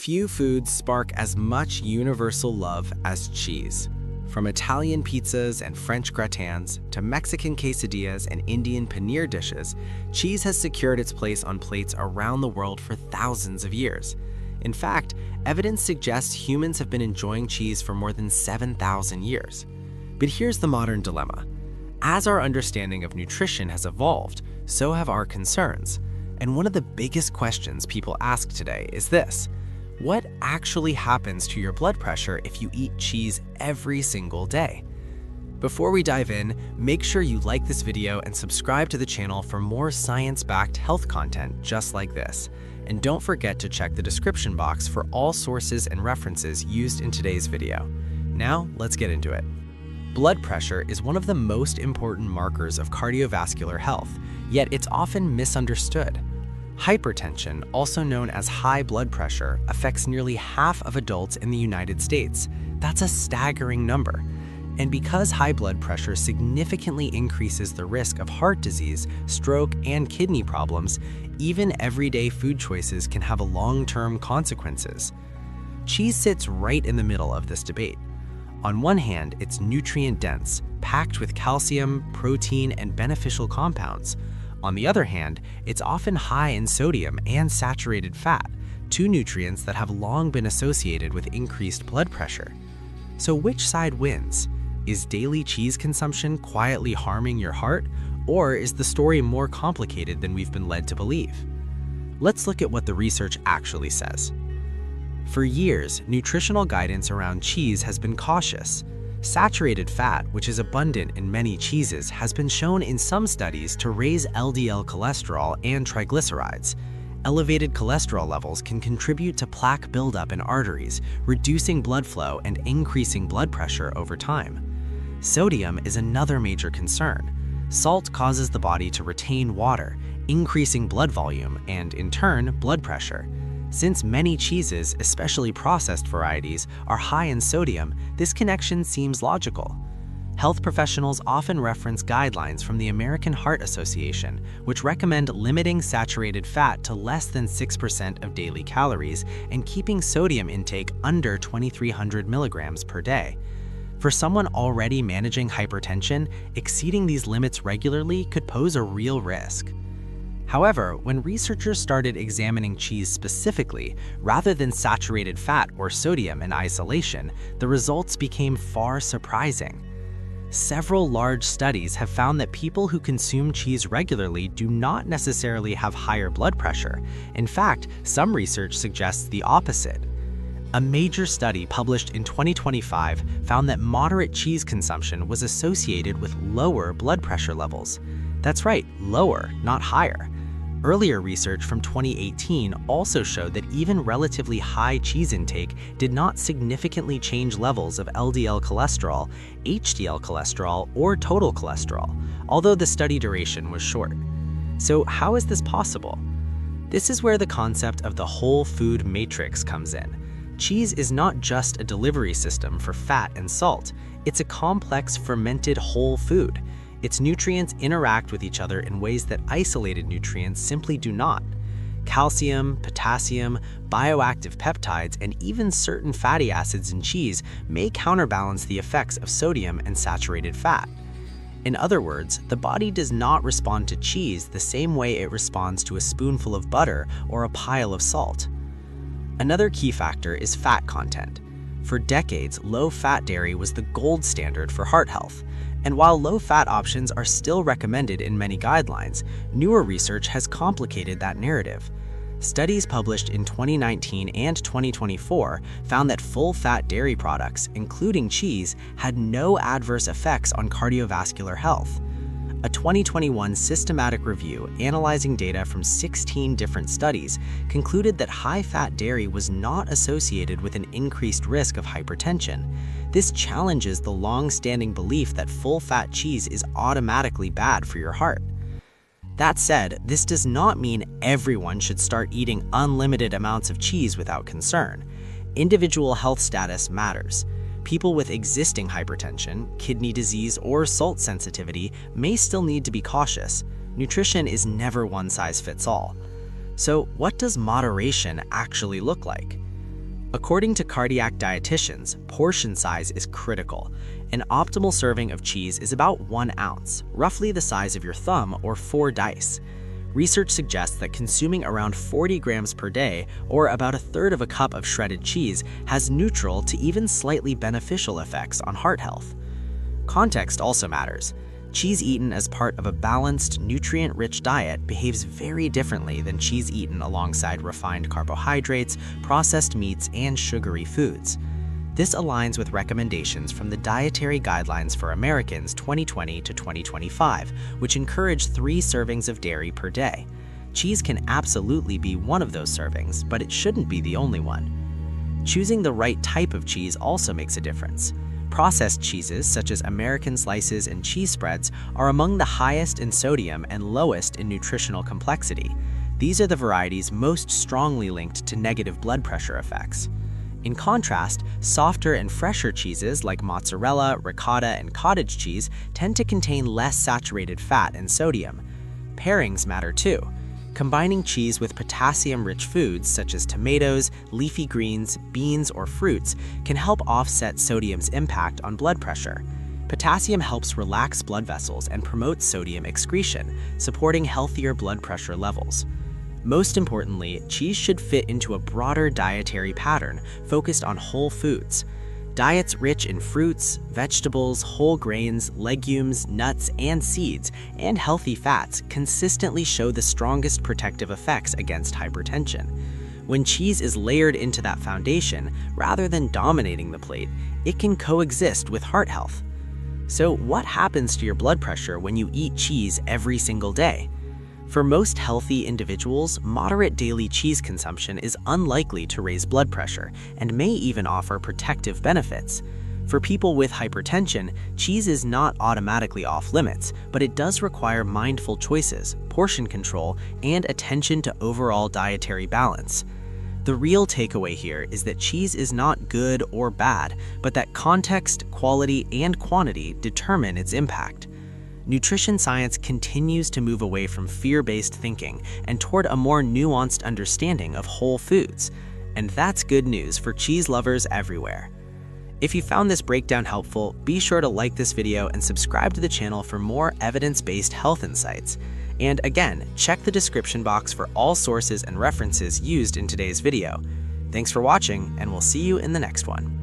Few foods spark as much universal love as cheese. From Italian pizzas and French gratins to Mexican quesadillas and Indian paneer dishes, cheese has secured its place on plates around the world for thousands of years. In fact, evidence suggests humans have been enjoying cheese for more than 7,000 years. But here's the modern dilemma. As our understanding of nutrition has evolved, so have our concerns. And one of the biggest questions people ask today is this: what actually happens to your blood pressure if you eat cheese every single day? Before we dive in, make sure you like this video and subscribe to the channel for more science-backed health content just like this. And don't forget to check the description box for all sources and references used in today's video. Now, let's get into it. Blood pressure is one of the most important markers of cardiovascular health, yet it's often misunderstood. Hypertension, also known as high blood pressure, affects nearly half of adults in the United States. That's a staggering number. And because high blood pressure significantly increases the risk of heart disease, stroke, and kidney problems, even everyday food choices can have long-term consequences. Cheese sits right in the middle of this debate. On one hand, it's nutrient-dense, packed with calcium, protein, and beneficial compounds. On the other hand, it's often high in sodium and saturated fat, two nutrients that have long been associated with increased blood pressure. So which side wins? Is daily cheese consumption quietly harming your heart, or is the story more complicated than we've been led to believe? Let's look at what the research actually says. For years, nutritional guidance around cheese has been cautious. Saturated fat, which is abundant in many cheeses, has been shown in some studies to raise LDL cholesterol and triglycerides. Elevated cholesterol levels can contribute to plaque buildup in arteries, reducing blood flow and increasing blood pressure over time. Sodium is another major concern. Salt causes the body to retain water, increasing blood volume and, in turn, blood pressure. Since many cheeses, especially processed varieties, are high in sodium, this connection seems logical. Health professionals often reference guidelines from the American Heart Association, which recommend limiting saturated fat to less than 6% of daily calories and keeping sodium intake under 2,300 milligrams per day. For someone already managing hypertension, exceeding these limits regularly could pose a real risk. However, when researchers started examining cheese specifically, rather than saturated fat or sodium in isolation, the results became far surprising. Several large studies have found that people who consume cheese regularly do not necessarily have higher blood pressure. In fact, some research suggests the opposite. A major study published in 2025 found that moderate cheese consumption was associated with lower blood pressure levels. That's right, lower, not higher. Earlier research from 2018 also showed that even relatively high cheese intake did not significantly change levels of LDL cholesterol, HDL cholesterol, or total cholesterol, although the study duration was short. So how is this possible? This is where the concept of the whole food matrix comes in. Cheese is not just a delivery system for fat and salt, it's a complex fermented whole food. Its nutrients interact with each other in ways that isolated nutrients simply do not. Calcium, potassium, bioactive peptides, and even certain fatty acids in cheese may counterbalance the effects of sodium and saturated fat. In other words, the body does not respond to cheese the same way it responds to a spoonful of butter or a pile of salt. Another key factor is fat content. For decades, low-fat dairy was the gold standard for heart health. And while low-fat options are still recommended in many guidelines, newer research has complicated that narrative. Studies published in 2019 and 2024 found that full-fat dairy products, including cheese, had no adverse effects on cardiovascular health. A 2021 systematic review analyzing data from 16 different studies concluded that high-fat dairy was not associated with an increased risk of hypertension. This challenges the long-standing belief that full-fat cheese is automatically bad for your heart. That said, this does not mean everyone should start eating unlimited amounts of cheese without concern. Individual health status matters. People with existing hypertension, kidney disease, or salt sensitivity may still need to be cautious. Nutrition is never one size fits all. So what does moderation actually look like? According to cardiac dietitians, portion size is critical. An optimal serving of cheese is about 1 ounce, roughly the size of your thumb or 4 dice. Research suggests that consuming around 40 grams per day, or about 1/3 of a cup of shredded cheese, has neutral to even slightly beneficial effects on heart health. Context also matters. Cheese eaten as part of a balanced, nutrient-rich diet behaves very differently than cheese eaten alongside refined carbohydrates, processed meats, and sugary foods. This aligns with recommendations from the Dietary Guidelines for Americans 2020 to 2025, which encourage 3 servings of dairy per day. Cheese can absolutely be one of those servings, but it shouldn't be the only one. Choosing the right type of cheese also makes a difference. Processed cheeses, such as American slices and cheese spreads, are among the highest in sodium and lowest in nutritional complexity. These are the varieties most strongly linked to negative blood pressure effects. In contrast, softer and fresher cheeses like mozzarella, ricotta, and cottage cheese tend to contain less saturated fat and sodium. Pairings matter too. Combining cheese with potassium-rich foods such as tomatoes, leafy greens, beans, or fruits can help offset sodium's impact on blood pressure. Potassium helps relax blood vessels and promotes sodium excretion, supporting healthier blood pressure levels. Most importantly, cheese should fit into a broader dietary pattern focused on whole foods. Diets rich in fruits, vegetables, whole grains, legumes, nuts, and seeds, and healthy fats consistently show the strongest protective effects against hypertension. When cheese is layered into that foundation, rather than dominating the plate, it can coexist with heart health. So what happens to your blood pressure when you eat cheese every single day? For most healthy individuals, moderate daily cheese consumption is unlikely to raise blood pressure and may even offer protective benefits. For people with hypertension, cheese is not automatically off limits, but it does require mindful choices, portion control, and attention to overall dietary balance. The real takeaway here is that cheese is not good or bad, but that context, quality, and quantity determine its impact. Nutrition science continues to move away from fear-based thinking and toward a more nuanced understanding of whole foods. And that's good news for cheese lovers everywhere. If you found this breakdown helpful, be sure to like this video and subscribe to the channel for more evidence-based health insights. And again, check the description box for all sources and references used in today's video. Thanks for watching, and we'll see you in the next one.